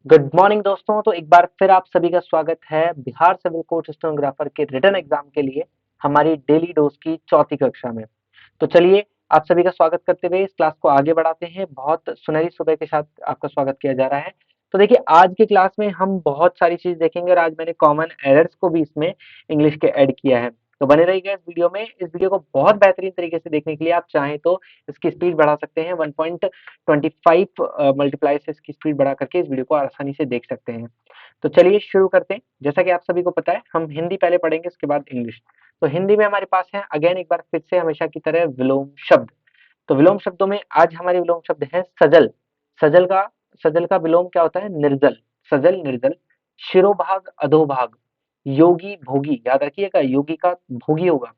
Good morning दोस्तों। तो एक बार फिर आप सभी का स्वागत है बिहार सिविल कोर्ट स्टेनोग्राफर के रिटन एग्जाम के लिए हमारी डेली डोज की चौथी कक्षा में। तो चलिए आप सभी का स्वागत करते हुए इस क्लास को आगे बढ़ाते हैं। बहुत सुनहरी सुबह के साथ आपका स्वागत किया जा रहा है। तो देखिए आज की क्लास में हम बहुत सारी चीज देखेंगे और आज मैंने कॉमन एरर्स को भी इसमें इंग्लिश के ऐड किया है। तो बने रहिएगा इस वीडियो में। इस वीडियो को बहुत बेहतरीन तरीके से देखने के लिए आप चाहें तो इसकी स्पीड बढ़ा सकते हैं। 1.25 मल्टीप्लाई से इसकी स्पीड बढ़ा करके इस वीडियो को आसानी से देख सकते हैं। तो चलिए शुरू करते हैं। जैसा कि आप सभी को पता है हम हिंदी पहले पढ़ेंगे, उसके बाद इंग्लिश। तो हिंदी में हमारे पास है अगेन एक बार फिर से हमेशा की तरह विलोम शब्द। तो विलोम शब्दों में आज हमारे विलोम शब्द है सजल। सजल का सजल का विलोम क्या होता है? निर्जल। सजल निर्जल। शिरोभाग अधोभाग। योगी भोगी, याद रखिएगा योगी का भोगी होगा।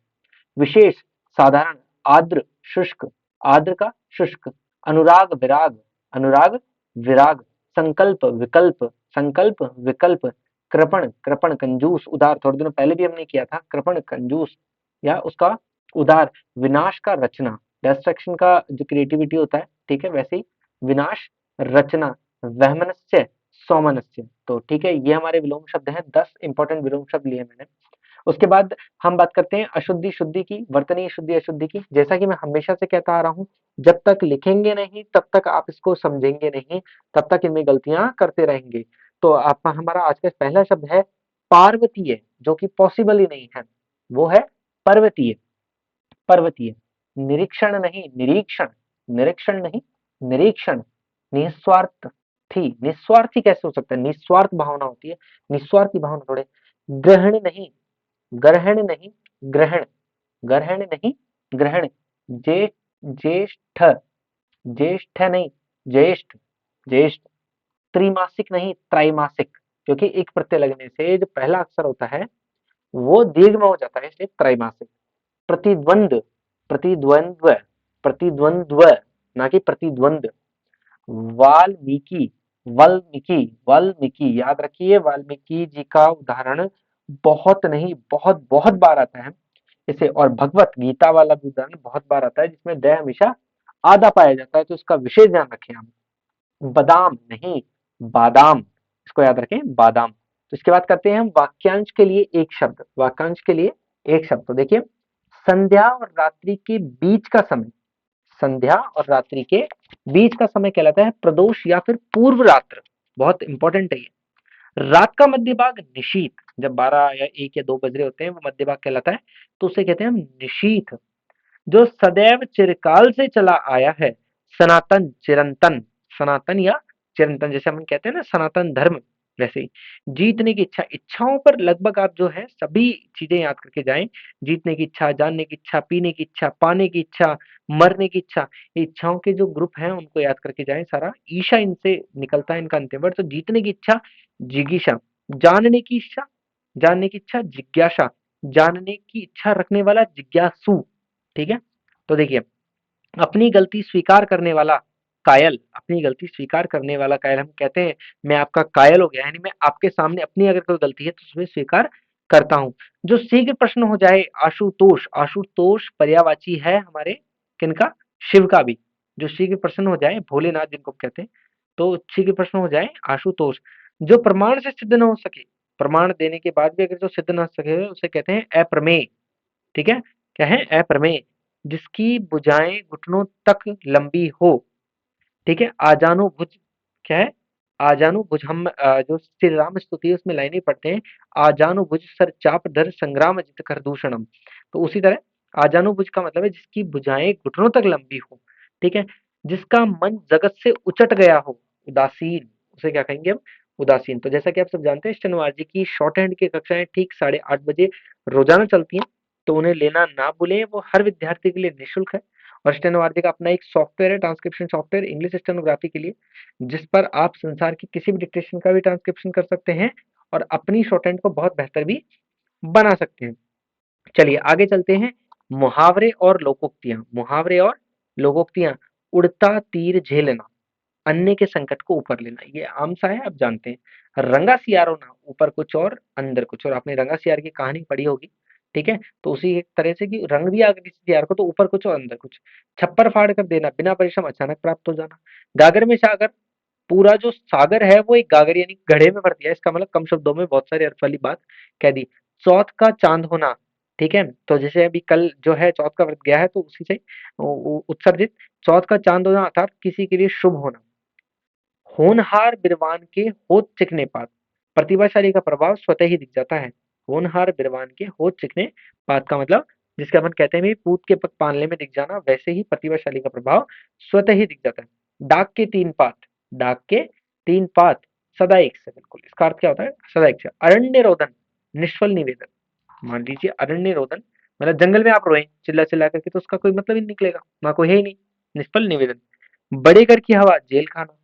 विशेष साधारण। आर्द्र शुष्क। आर्द्र का शुष्क। अनुराग विराग। अनुराग विराग। संकल्प विकल्प। संकल्प विकल्प। कृपण कृपण कंजूस उदार, थोड़े दिनों पहले भी हमने किया था कृपण कंजूस या उसका उदार। विनाश का रचना, डिस्ट्रक्शन का जो क्रिएटिविटी होता है, ठीक है, वैसे ही विनाश रचना। वहमनस्य सौमनस्य। तो ठीक है, ये हमारे विलोम शब्द हैं। 10 इंपॉर्टेंट विलोम शब्द लिए मैंने। उसके बाद हम बात करते हैं अशुद्धि शुद्धि की, वर्तनीय शुद्धि अशुद्धि की। जैसा कि मैं हमेशा से कहता आ रहा हूं, जब तक लिखेंगे नहीं तब तक आप इसको समझेंगे नहीं, तब तक इनमें गलतियां करते रहेंगे। तो आप हमारा आज का पहला शब्द है पार्वतीय, जो कि पॉसिबल ही नहीं है, वो है पर्वतीय। पर्वतीय। निरीक्षण नहीं निरीक्षण। निरीक्षण नहीं निरीक्षण। निस्वार्थ थी, निस्वार्थी कैसे हो सकता है? निस्वार्थ भावना होती है, निस्वार्थी भावना थोड़े। ग्रहण नहीं ग्रहण नहीं ग्रहण। ग्रहण नहीं ग्रहण। जे ज्येष्ठ। ज्येष्ठ नहीं ज्येष्ठ। ज्येष्ठ। त्रिमासिक नहीं त्रैमासिक, क्योंकि एक प्रत्यय लगने से जो पहला अक्षर होता है वो दीर्घ में हो जाता है, इसलिए त्रैमासिक। प्रतिद्वंद। प्रतिद्वंद्व। प्रतिद्वंद्व ना कि प्रतिद्वंद। वाल्मीकि। वाल्मीकि। वाल्मीकि, याद रखिए वाल्मीकि जी का उदाहरण बहुत नहीं बहुत बहुत बार आता है इसे। और भगवत गीता वाला भी उदाहरण बहुत बार आता है जिसमें दया हमेशा आधा पाया जाता है, तो इसका विशेष ध्यान रखें हम। बादाम नहीं बादाम, इसको याद रखें बादाम। तो इसके बाद करते हैं हम वाक्यांश के लिए एक शब्द। वाक्यांश के लिए एक शब्द। तो देखिए संध्या और रात्रि के बीच का समय। संध्या और रात्रि के बीच का समय कहलाता है प्रदोष या फिर पूर्व रात्र। बहुत इंपॉर्टेंट है ये। रात का मध्य भाग निशीथ, जब 12 या 1 या 2 बज रहे होते हैं वो मध्य भाग कहलाता है, तो उसे कहते हैं हम निशीथ। जो सदैव चिरकाल से चला आया है, सनातन चिरंतन। सनातन या चिरंतन, जैसे हम कहते हैं ना सनातन धर्म, वैसे ही। जीतने की इच्छा, इच्छाओं पर लगभग आप जो है सभी चीजें याद करके जाएं। जीतने की इच्छा, जानने की इच्छा, पीने की इच्छा, पाने की इच्छा, मरने की इच्छा, ये इच्छाओं के जो ग्रुप हैं उनको याद करके जाएं सारा। ईशा इनसे निकलता है, इनका अंतिम वर्ड। तो जीतने की इच्छा जिगीषा। जानने की इच्छा, जानने की इच्छा जिज्ञासा। जानने की इच्छा रखने वाला जिज्ञासु, ठीक है। तो देखिए अपनी गलती स्वीकार करने वाला कायल। अपनी गलती स्वीकार करने वाला कायल, हम कहते हैं मैं आपका कायल हो गया, यानी मैं आपके सामने अपनी अगर कोई गलती है तो उसमें स्वीकार करता हूं। जो शीघ्र प्रश्न हो जाए आशुतोष। आशुतोष पर्यायवाची है हमारे किनका? शिव का भी। जो शीघ्र प्रश्न हो जाए, भोलेनाथ जिनको कहते हैं, तो शीघ्र प्रश्न हो जाए आशुतोष। जो प्रमाण से सिद्ध न हो सके, प्रमाण देने के बाद भी अगर जो सिद्ध न हो सके उसे कहते हैं अप्रमेय, ठीक है। क्या है? अप्रमेय। जिसकी भुजाएं घुटनों तक लंबी हो, ठीक है। आजानुभुज। क्या है? आजानुभुज। हम जो श्री राम स्तुति है उसमें लाइनें पढ़ते हैं, आजानुभुज सर चाप धर संग्राम जित कर दूषणम। तो उसी तरह आजानुभुज का मतलब है जिसकी भुजाएं घुटनों तक लंबी हो, ठीक है। जिसका मन जगत से उचट गया हो, उदासीन, उसे क्या कहेंगे हम? उदासीन। तो जैसा कि आप सब जानते हैं स्टेनोलॉजी की शॉर्ट हैंड की कक्षाएं ठीक 8:30 बजे रोजाना चलती हैं, तो उन्हें लेना ना भूलें, वो हर विद्यार्थी के लिए निःशुल्क है। और स्टेनोग्राफी का अपना एक सॉफ्टवेयर है, ट्रांसक्रिप्शन सॉफ्टवेयर इंग्लिश स्टेनोग्राफी के लिए, जिस पर आप संसार की किसी भी डिक्टेशन का भी ट्रांसक्रिप्शन कर सकते हैं और अपनी शॉर्ट हैंड को बहुत बेहतर भी बना सकते हैं। चलिए आगे चलते हैं। मुहावरे और लोकोक्तियां। मुहावरे और लोकोक्तियां। उड़ता तीर झेलना, अन्य के संकट को ऊपर लेना, ये आम सा है, आप जानते हैं। रंगा सियारो ना, ऊपर कुछ और अंदर कुछ और। आपने रंगा सियार की कहानी पढ़ी होगी, ठीक है। तो उसी एक तरह से कि रंग दिया अगर किसी सियार को तो ऊपर कुछ और अंदर कुछ। छप्पर फाड़ कर देना, बिना परिश्रम अचानक प्राप्त हो जाना। गागर में सागर, पूरा जो सागर है वो एक गागर यानी घड़े में भर दिया। इसका मतलब कम शब्दों में बहुत सारे अर्थ वाली बात कह दी। चौथ का चांद होना, ठीक है, तो जैसे अभी कल जो है चौथ का व्रत गया है तो उसी से उत्सर्जित चौथ का चांद होना अर्थात किसी के लिए शुभ होना। होनहार बिरवान के होत चिकने पात, प्रतिभाशाली का प्रभाव स्वतः ही दिख जाता है। होनहार बिरवान के होत चिकने पात का मतलब जिसके अपन कहते हैं भी पूत के पग पालने में दिख जाना, वैसे ही प्रतिभाशाली का प्रभाव स्वतः ही दिख जाता है। डाक के तीन पात, डाक के तीन पात सदा एक से, बिल्कुल इसका अर्थ क्या होता है, सदा एक से। अरण्य रोदन, निष्फल निवेदन, मान लीजिए अरण्य रोदन मतलब जंगल में आप रोए चिल्ला चिल्ला करके तो उसका कोई मतलब ही नहीं निकलेगा, वहां कोई है ही नहीं, निष्फल निवेदन। बड़े घर की हवा जेल खाना,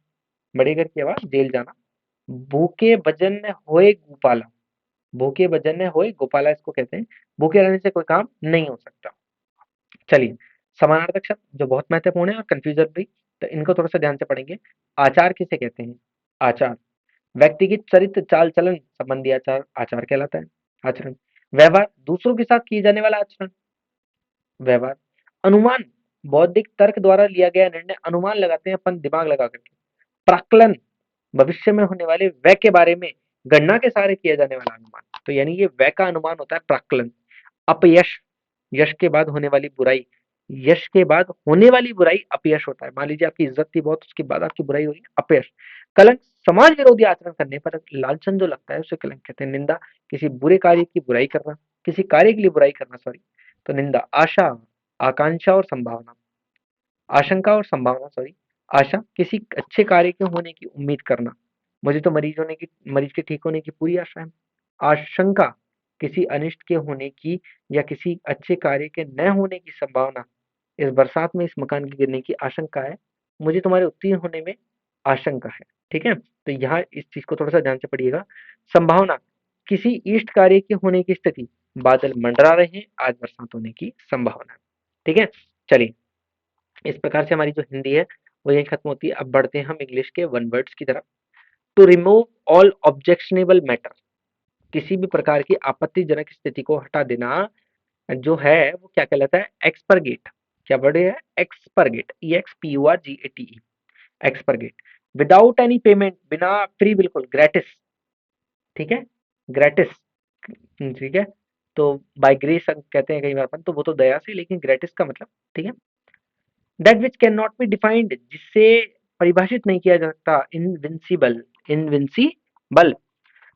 बड़े घर की आवाज जेल जाना। भूखे भजन होए गोपाला, भूखे भजन होए गोपाला इसको कहते हैं। भूखे रहने से कोई काम नहीं हो सकता। चलिए, समानार्थक शब्द जो बहुत महत्वपूर्ण है और कंफ्यूजन भी, तो इनको थोड़ा सा ध्यान से पढ़ेंगे। आचार किसे कहते हैं? आचार व्यक्ति की चरित्र चाल चलन संबंधी आचार आचार कहलाता है। आचरण व्यवहार दूसरों के साथ किए जाने वाला आचरण व्यवहार। अनुमान बौद्धिक तर्क द्वारा लिया गया निर्णय, अनुमान लगाते हैं अपन दिमाग लगा करके। प्राक्कलन भविष्य में होने वाले व्यय के बारे में गणना के सहारे किया जाने वाला अनुमान, तो यानी ये व्यय का अनुमान होता है प्राक्कलन। अपयश यश के बाद होने वाली बुराई, यश के बाद होने वाली बुराई अपयश होता है। मान लीजिए आपकी इज्जत थी बहुत, उसके बाद आपकी बुराई हो रही है, अपयश। कलंक समाज विरोधी आचरण करने पर लांछन जो लगता है उसे कलंक कहते हैं। निंदा किसी बुरे कार्य की बुराई करना, किसी कार्य के लिए बुराई करना, सॉरी, तो निंदा। आशा आकांक्षा और संभावना, आशंका और संभावना, सॉरी, आशा किसी अच्छे कार्य के होने की उम्मीद करना, मुझे तो मरीज के ठीक होने की पूरी आशा है। आशंका किसी अनिष्ट के होने की या किसी अच्छे कार्य के न होने की संभावना, इस बरसात में इस मकान के गिरने की आशंका है, मुझे तुम्हारे उत्तीर्ण होने में आशंका है, ठीक है। तो यहाँ इस चीज को थोड़ा सा ध्यान से पढ़िएगा। संभावना किसी इष्ट कार्य के होने की स्थिति, बादल मंडरा रहे हैं, आज बरसात होने की संभावना है, ठीक है। चलिए, इस प्रकार से हमारी जो हिंदी है वो यही खत्म होती है। अब बढ़ते हैं हम इंग्लिश के वन वर्ड्स की तरफ। To remove all objectionable matter, किसी भी प्रकार की आपत्तिजनक स्थिति को हटा देना जो है वो क्या कहलाता है? एक्सपर्गेट। क्या वर्ड है? एक्सपर्गेट, EXPURGATE, एक्सपर्गेट। विदाउट एनी पेमेंट, बिना फ्री, बिल्कुल ग्रेटिस, ठीक है, ग्रेटिस, ठीक है। तो बाय ग्रेस कहते हैं कई बार अपन, तो वो तो दया से, लेकिन ग्रेटिस का मतलब, ठीक है। That which can not be defined, जिससे परिभाषित नहीं किया जा सकता। Invincible, invincible.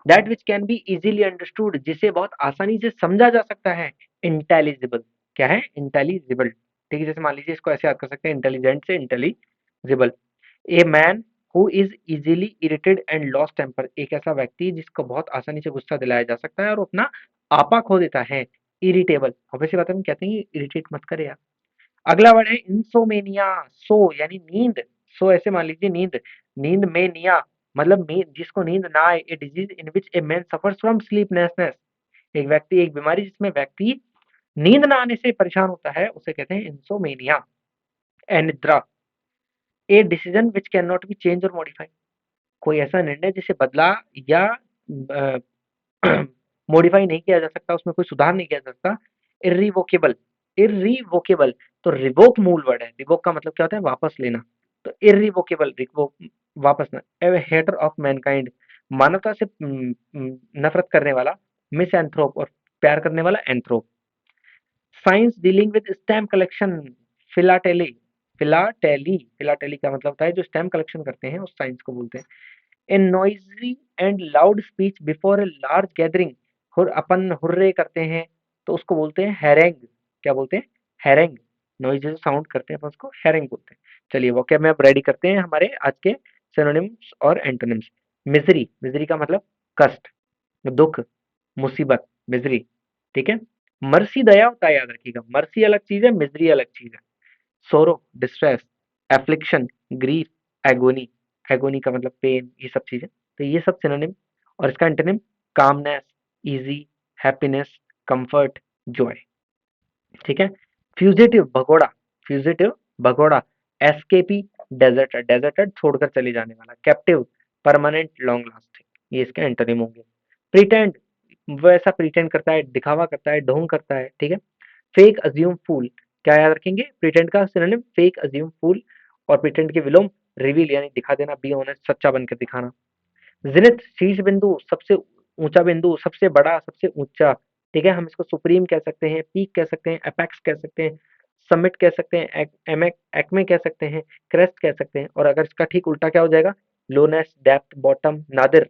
That which can be easily understood, जिसे बहुत आसानी से समझा जा सकता है। इंटेलिजिबल, क्या है? इंटेलिजिबल, ठीक है। जैसे मान लीजिए इसको ऐसे याद कर सकते हैं, इंटेलिजेंट से intelligible. A man who is easily irritated and loss temper, एक ऐसा व्यक्ति जिसको बहुत आसानी से गुस्सा दिलाया जा सकता है और अपना आपा खो देता है। इरिटेबल, ऑब्वियसली बात है, हम कहते हैं इरिटेट मत करे यार। अगला वर्ड है इंसोमेनिया। सो यानी नींद, सो ऐसे मान लीजिए नींद, नींद में निया मतलब जिसको नींद ना आए। A disease in which a man suffers from sleeplessness, एक व्यक्ति, एक बीमारी जिसमें व्यक्ति नींद ना आने से परेशान होता है उसे कहते हैं इंसोमेनिया। अनिद्रा, a decision which can not be change और मॉडिफाई, कोई ऐसा निर्णय जिसे बदला या मॉडिफाई नहीं किया जा सकता, उसमें कोई सुधार नहीं किया जा सकता। इर्रिवोकेबल, इर्रिवोकेबल, तो रिवोक मूल वर्ड है। रिवोक का मतलब क्या होता है? वापस लेना। तो इर्रिवोकेबल, रिवोक वापस ना। ए हेटर ऑफ मैनकाइंड, मानवता से नफरत करने वाला। मिस एंथ्रोप, और प्यार करने वाला एंथ्रोप। Science dealing with stamp collection, philately, philately, philately का मतलब होता है जो स्टैम्प कलेक्शन करते हैं उस साइंस को बोलते हैं। A noisy and loud speech before a large gathering, अपन हुर्रे करते हैं तो उसको बोलते हैं हैरेंग। क्या बोलते हैं? हैरेंग। नॉइजी साउंड करते हैं अपन उसको हैरेंग बोलते हैं। चलिए वो क्या, मैं अब रेडी करते हैं हमारे आज के सिनोनिम्स और एंटोनिम्स। मिजरी, मिजरी का मतलब कष्ट, दुख, मुसीबत, मिजरी, ठीक है। मर्सी दया होता है, याद रखिएगा, मर्सी अलग चीज है, मिजरी अलग चीज है। सोरो distress, affliction grief, agony, agony का मतलब पेन, ये सब चीजें, तो ये सब सिनोनिम। और इसका antonym calmness, easy, happiness, comfort, Joy, ठीक है। फ्यूजिटिव भगोड़ा, फ्यूजिटिव भगोड़ा। एस्केपी डेजर्टेड, डेजर्टेड छोड़कर चले जाने वाला। कैप्टिव परमानेंट लॉन्ग लास्टिंग, ये इसके एंटोनिम होंगे। प्रिटेंड, वो ऐसा प्रिटेंड करता है, दिखावा करता है, ढोंग करता है, ठीक है। फेक अज्यूम फूल, क्या याद रखेंगे? प्रिटेंड का सिनोनिम फेक अज्यूम फूल, और प्रिटेंड के विलोम रिवील यानी दिखा देना, बी ऑनेस्ट सच्चा बनकर दिखाना। जिनिथ शीर्ष बिंदु, सबसे ऊंचा बिंदु, सबसे बड़ा, सबसे ऊंचा, ठीक है, हम इसको सुप्रीम कह सकते हैं, पीक कह सकते हैं, एपेक्स कह सकते हैं, समिट कह सकते हैं, एक्मे कह सकते हैं, क्रेस्ट कह सकते हैं, और अगर इसका ठीक उल्टा क्या हो जाएगा, लोनेस, डेप्थ, बॉटम, नादिर,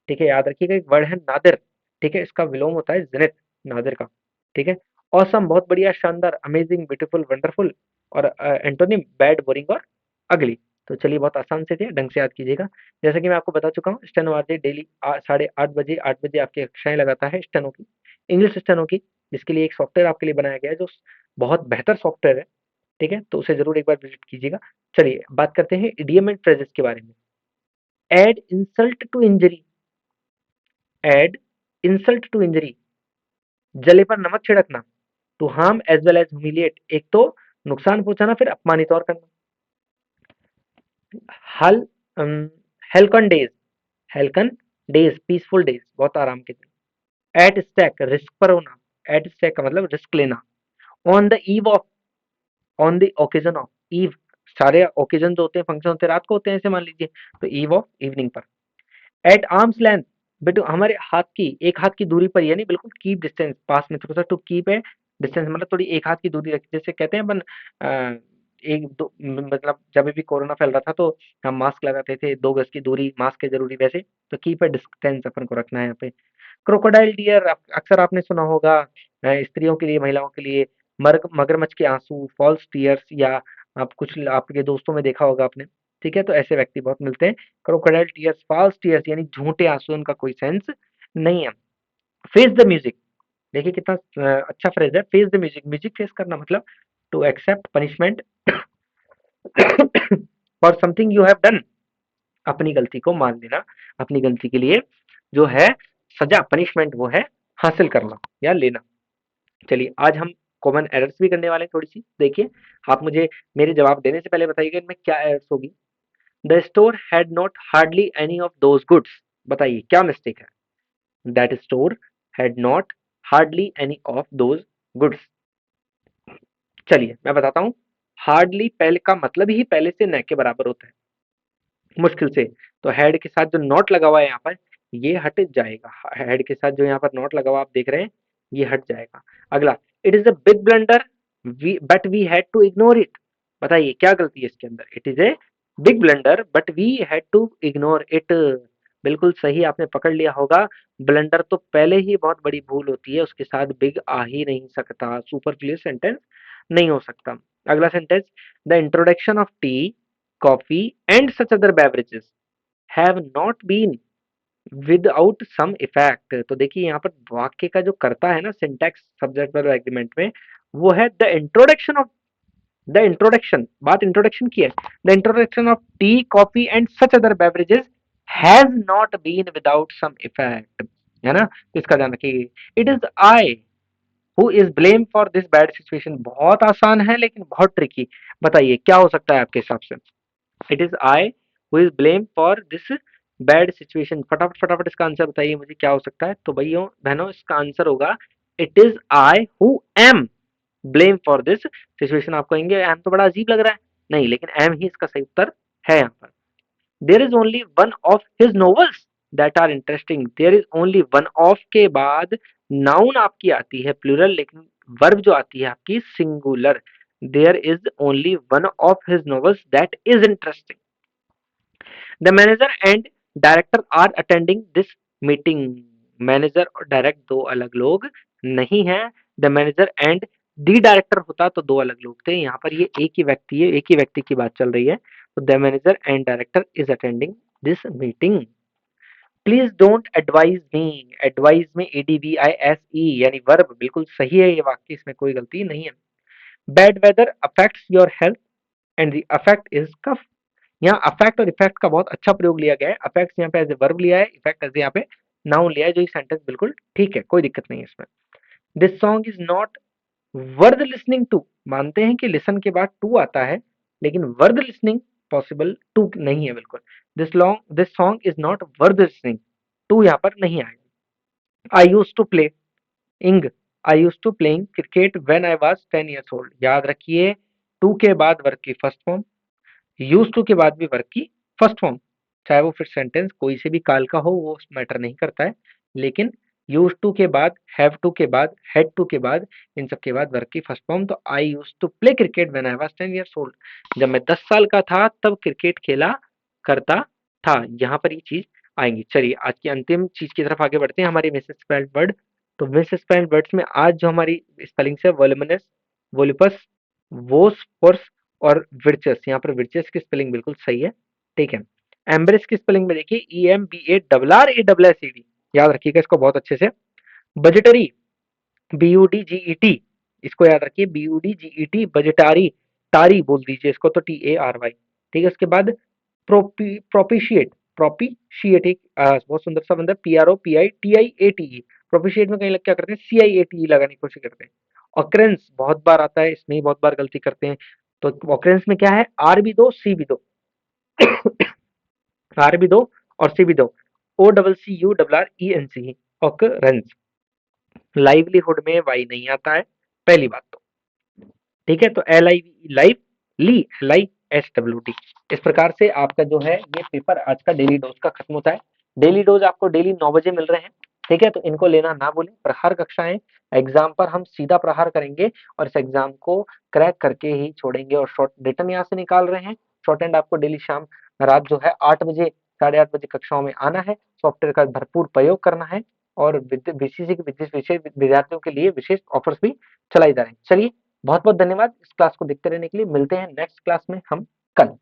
ठीक है, याद रखिएगा एक वर्ड है नादिर, ठीक है, इसका विलोम होता है जिनिथ, नादिर का, ठीक है। औसम बहुत बढ़िया, शानदार, अमेजिंग, ब्यूटीफुल, वंडरफुल, और एंटोनिम बैड, बोरिंग और अगली। तो चलिए बहुत आसान से थे, ढंग से याद कीजिएगा। जैसा कि मैं आपको बता चुका हूँ, स्टेनो वाले डेली 8:30 बजे 8 बजे आपकी कक्षाएं लगाता है स्टेनो की, इंग्लिश स्टेनो की, जिसके लिए एक सॉफ्टवेयर आपके लिए बनाया गया है जो बहुत बेहतर सॉफ्टवेयर है, ठीक है, तो उसे जरूर एक बार विजिट कीजिएगा। चलिए बात करते हैं इडियम एंड फ्रेजेस के बारे में। Add insult to injury, add insult to injury, जले पर नमक छिड़कना, to harm as well as humiliate, एक तो नुकसान पहुंचाना फिर अपमानित और करना। हल halcyon days, halcyon days peaceful days, बहुत आराम के दिन। एट स्टैक रिस्क पर होना, एट स्टैक का मतलब रिस्क लेना। On the eve of, on the occasion of, eve सारे ओकेजन जो होते हैं फंक्शन होते हैं रात को होते हैं ऐसे मान लीजिए, तो ईव ऑफ इवनिंग पर। एट आर्म्स लेंथ, बेटू हमारे हाथ की, एक हाथ की दूरी पर, यानी बिल्कुल कीप डिस्टेंस, पास में थोड़ा सा, टू कीप है डिस्टेंस मतलब थोड़ी एक हाथ की दूरी रखी, जैसे कहते हैं अपन एक दो मतलब जब भी कोरोना फैल रहा था तो हम मास्क लगाते थे, 2 गज की दूरी मास्क है जरूरी, वैसे तो कीप है डिस्टेंस अपन को रखना है यहाँ पे। क्रोकोडाइल टीयर अक्सर आपने सुना होगा, स्त्रियों के लिए, महिलाओं के लिए। मगरमच्छ के आंसू, फॉल्स टीयर्स, या आप कुछ आपके दोस्तों में देखा होगा आपने, ठीक है, तो ऐसे व्यक्ति बहुत मिलते हैं। क्रोकोडाइल टीयर्स, फॉल्स टीयर्स यानी झूठे आंसू, उनका कोई सेंस नहीं है। फेस द म्यूजिक, देखिए कितना अच्छा फ्रेज है, face the music, music face करना मतलब to accept punishment for something you have done, अपनी गलती को मान लेना, अपनी गलती के लिए जो है सजा, पनिशमेंट वो है हासिल करना या लेना। चलिए आज हम कॉमन एरर्स भी करने वाले हैं थोड़ी सी, देखिए आप मुझे मेरे जवाब देने से पहले बताइएगा इनमें क्या एरर्स होगी। The store had not hardly any of those goods, बताइए क्या मिस्टेक है। That store had not hardly any of those goods. चलिए मैं बताता हूँ, हार्डली पहले का मतलब ही पहले से न के बराबर होता है, मुश्किल से, तो हेड के साथ जो नॉट लगा हुआ है यहाँ पर ये हट जाएगा, हेड के साथ जो यहाँ पर नॉट लगा हुआ आप देख रहे हैं ये हट जाएगा। अगला, it is a big blunder but we had to ignore it, बताइए क्या गलती है इसके अंदर। It is a big blunder but we had to ignore it, बिल्कुल सही आपने पकड़ लिया होगा। ब्लंडर तो पहले ही बहुत बड़ी भूल होती है, उसके साथ बिग आ ही नहीं सकता, सुपरफ्लुअस सेंटेंस नहीं हो सकता। अगला sentence, the introduction of tea, coffee and such other beverages have not been without some effect, तो देखिए यहाँ पर वाक्य का जो करता है ना सिंटैक्स सब्जेक्ट वर्ब एग्रीमेंट में, वो है the introduction of, the introduction, बात इंट्रोडक्शन की है, the introduction of tea, coffee and such other beverages has not been without some effect, है ना, तो इसका ध्यान रखिए। It is I who is blame for this bad situation, बहुत आसान है लेकिन बहुत ट्रिकी, बताइए क्या हो सकता है आपके हिसाब से। It is I who is blame for this bad situation, फटाफट फटाफट इसका आंसर बताइए मुझे क्या हो सकता है। तो भाइयों बहनों इसका आंसर होगा, it is I who am blame for this situation. आप कहेंगे एम तो बड़ा अजीब लग रहा है, नहीं, लेकिन एम ही इसका सही उत्तर है यहाँ पर। There is only one of his novels that are interesting, there is only one of के बाद नाउन आपकी आती है प्लूरल, लेकिन वर्ब जो आती है आपकी singular. There is only one of his novels that is interesting. The manager and director are attending this meeting, manager और डायरेक्ट दो अलग लोग नहीं है, the manager and the director होता तो दो अलग लोग थे, यहाँ पर ये एक ही व्यक्ति है, एक ही व्यक्ति की बात चल रही है, तो the manager and director is attending this meeting. Please don't advise me, advise में ADVISE यानी वर्ब, बिल्कुल सही है ये वाक्य, इसमें कोई गलती नहीं है। Bad weather affects your health and the affect is cough, यहाँ अफेक्ट और इफेक्ट का बहुत अच्छा प्रयोग लिया गया है, अफेक्ट यहाँ पे एज ए वर्ब लिया है, इफेक्ट एज यहाँ पे नाउन लिया है, जो ये सेंटेंस बिल्कुल ठीक है, कोई दिक्कत नहीं है इसमें। This song is not worth listening to, मानते हैं कि लिसन के बाद टू आता है, लेकिन वर्थ लिसनिंग पॉसिबल टू नहीं है बिल्कुल। This song is not worth listening to, यहाँ पर नहीं आएगा। I use to playing, I use to playing cricket when I was 10 years old, याद रखिए टू के बाद वर्ग की फर्स्ट फॉर्म, यूज टू के बाद भी वर्ब की फर्स्ट फॉर्म, चाहे वो फिर सेंटेंस कोई से भी काल का हो वो मैटर नहीं करता है, लेकिन यूज टू के बाद, हैव टू के बाद, हैड टू के बाद, इन सब के बाद वर्ब की फर्स्ट फॉर्म। तो I use to play cricket when I was 10 years old, जब मैं 10 साल का था तब क्रिकेट खेला करता था, यहाँ पर ये चीज आएंगी। चलिए आज की अंतिम चीज की तरफ आगे बढ़ते हैं, हमारी मिस स्पेल्ड वर्ड। तो मिस स्पेल्ड वर्ड्स में आज जो हमारी स्पेलिंग है वोलुमिनस, वोलिपस, वोस, और विर्चस, यहाँ पर विर्चस की स्पेलिंग बिल्कुल सही है, ठीक है। एम्ब्रेस की स्पेलिंग में देखिए EMBARRASSED, याद रखिएगा इसको बहुत अच्छे से। बजटरी, BUDGET, इसको याद रखिए, BUDGET, बजटारी, टारी बोल दीजिए इसको, तो TARY, ठीक है। उसके बाद प्रोपिशिएट, प्रोपिशिएट एक बहुत सुंदर सा बंदा, PROPITIATE, प्रोपिशिएट में कहीं लग क्या करते हैं, CIATE लगाने की कोशिश करते हैं। ऑकरेंस बहुत बार आता है, इसमें ही बहुत बार गलती करते हैं। तो ऑकरेंस में क्या है, आर भी दो सी भी दो, आर भी दो और सी भी दो, OCCURRENC, ऑकरेंस। लाइवलीहुड में वाई नहीं आता है, पहली बात तो, ठीक है। तो LIV लाइव, ली LISWD। इस प्रकार से आपका जो है ये पेपर आज का डेली डोज का खत्म होता है। डेली डोज आपको डेली 9 बजे मिल रहे हैं, ठीक है। तो इनको लेना ना भूलें, प्रहार कक्षाएं एग्जाम पर हम सीधा प्रहार करेंगे और इस एग्जाम को क्रैक करके ही छोड़ेंगे। और शॉर्ट रिटर्न यहाँ से निकाल रहे हैं, शॉर्ट एंड आपको डेली शाम रात जो है 8 बजे, 8:30 बजे कक्षाओं में आना है, सॉफ्टवेयर का भरपूर प्रयोग करना है और बीसीसी के विशेष विद्यार्थियों के लिए विशेष ऑफर्स भी चलाई जा रहे हैं। चलिए बहुत बहुत धन्यवाद इस क्लास को देखते रहने के लिए, मिलते हैं नेक्स्ट क्लास में हम कल।